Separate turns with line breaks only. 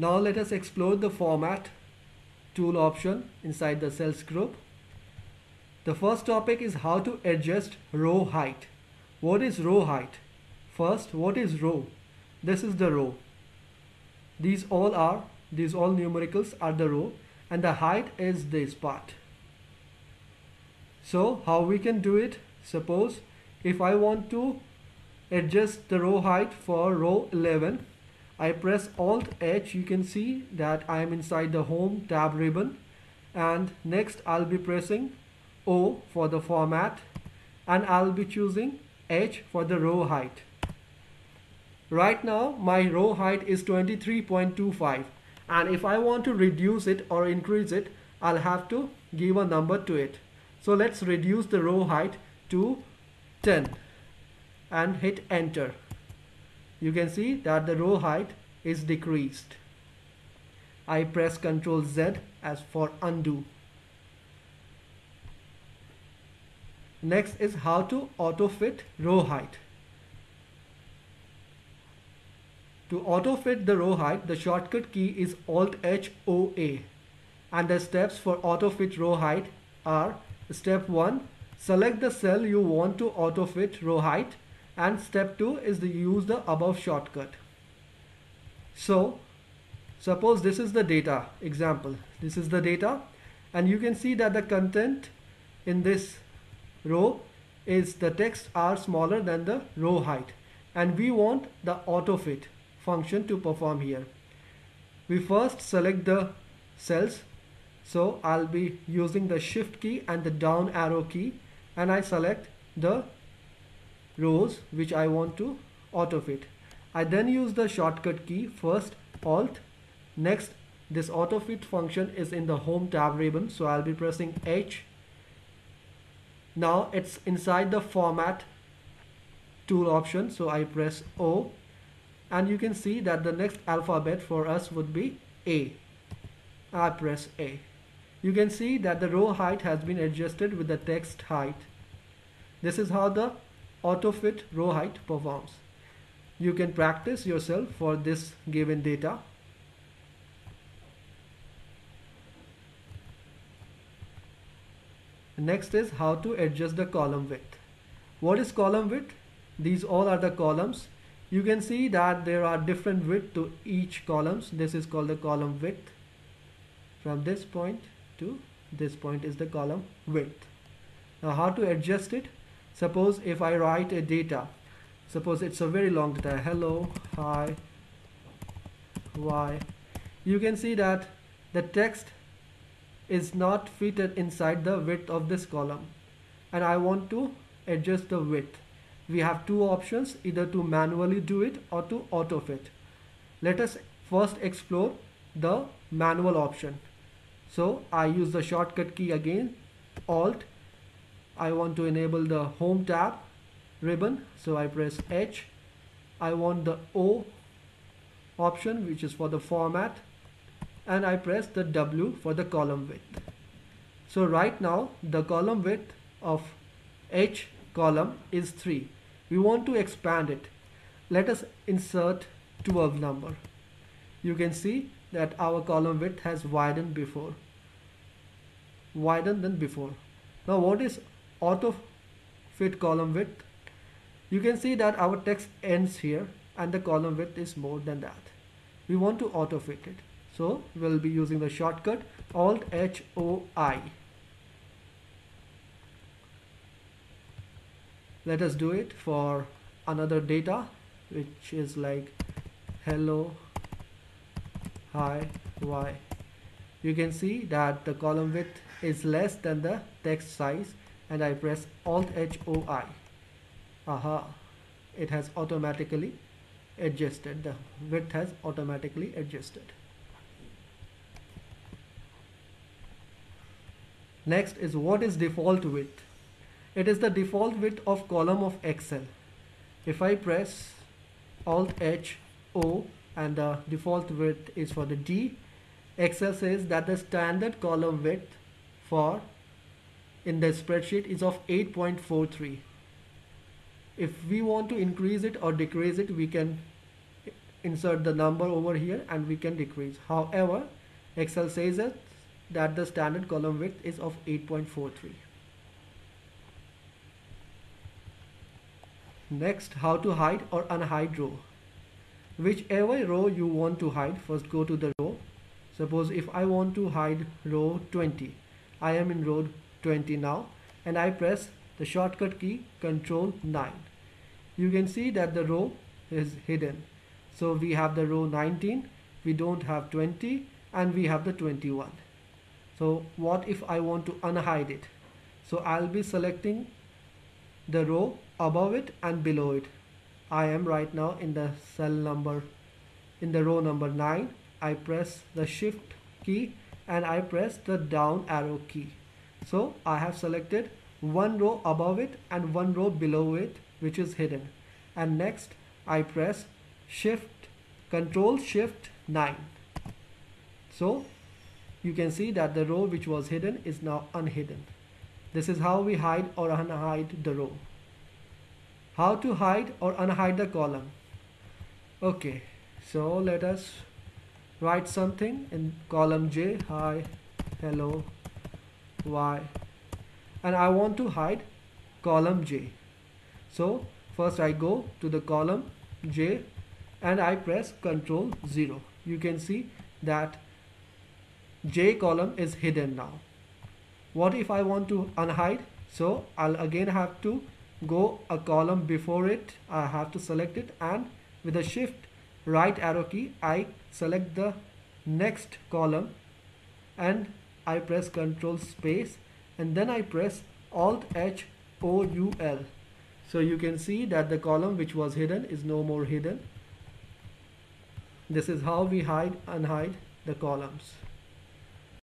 Now let us explore the format tool option inside the cells group. The first topic is how to adjust row height. What is row height? First, what is row? This is the row. These all numericals are the row, and the height is this part. So how we can do it? Suppose if I want to adjust the row height for row 11, I press Alt H. You can see that I am inside the Home tab ribbon, and next I'll be pressing O for the format, and I'll be choosing H for the row height. Right now my row height is 23.25, and if I want to reduce it or increase it, I'll have to give a number to it. So let's reduce the row height to 10 and hit enter. You can see that the row height is decreased. I press Ctrl Z as for undo. Next is how to auto fit row height. To auto fit the row height, the shortcut key is Alt H O A, and the steps for auto fit row height are: step 1, select the cell you want to auto fit row height, and step 2 is to use the above shortcut. So suppose this is the data example. This is the data, and you can see that the content in this row is the text are smaller than the row height, and we want the auto fit function to perform here. We first select the cells, so I'll be using the shift key and the down arrow key, and I select the rows which I want to auto fit. I then use the shortcut key, first Alt, next this auto fit function is in the Home tab ribbon, so I'll be pressing H. Now it's inside the format tool option, so I press O, and you can see that the next alphabet for us would be A. I press A. You can see that the row height has been adjusted with the text height. This is how the auto fit row height performs. You can practice yourself for this given data. Next is how to adjust the column width. What is column width? These all are the columns. You can see that there are different width to each columns. This is called the column width. From this point to this point is the column width. Now how to adjust it? Suppose if I write a data, suppose it's a very long data, hello, hi, why. You can see that the text is not fitted inside the width of this column, and I want to adjust the width. We have two options, either to manually do it or to auto fit. Let us first explore the manual option. So I use the shortcut key again, Alt. I want to enable the Home tab ribbon, so I press H. I want the O option, which is for the format, and I press the W for the column width. So right now the column width of H column is 3. We want to expand it. Let us insert 12 number. You can see that our column width has widened than before. Now what is auto fit column width? You can see that our text ends here and the column width is more than that. We want to auto fit it, so we'll be using the shortcut Alt H O I. Let us do it for another data, which is like hello, hi, why. You can see that the column width is less than the text size, and I press Alt H O I. Aha, it has automatically adjusted. The width has automatically adjusted. Next is what is default width. It is the default width of column of Excel. If I press Alt H O and the default width is for the D, Excel says that the standard column width for in the spreadsheet is of 8.43. If we want to increase it or decrease it, we can insert the number over here and we can decrease. However, Excel says that the standard column width is of 8.43. Next, how to hide or unhide row. Whichever row you want to hide, first go to the row. Suppose if I want to hide row 20, I am in row 20 now, and I press the shortcut key Ctrl 9. You can see that the row is hidden. So we have the row 19, we don't have 20, and we have the 21. So what if I want to unhide it? So I'll be selecting the row above it and below it. I am right now in the row number 9. I press the shift key and I press the down arrow key. So I have selected one row above it and one row below it, which is hidden. And next I press Ctrl Shift 9. So you can see that the row which was hidden is now unhidden. This is how we hide or unhide the row. How to hide or unhide the column. Okay, so let us write something in column J. Hi, hello, Y, and I want to hide column J. So first I go to the column J and I press Ctrl 0. You can see that J column is hidden now. What if I want to unhide? So I'll again have to go a column before it. I have to select it, and with the shift right arrow key I select the next column and I press Ctrl space and then I press Alt H O U L. So you can see that the column which was hidden is no more hidden. This is how we hide, unhide the columns.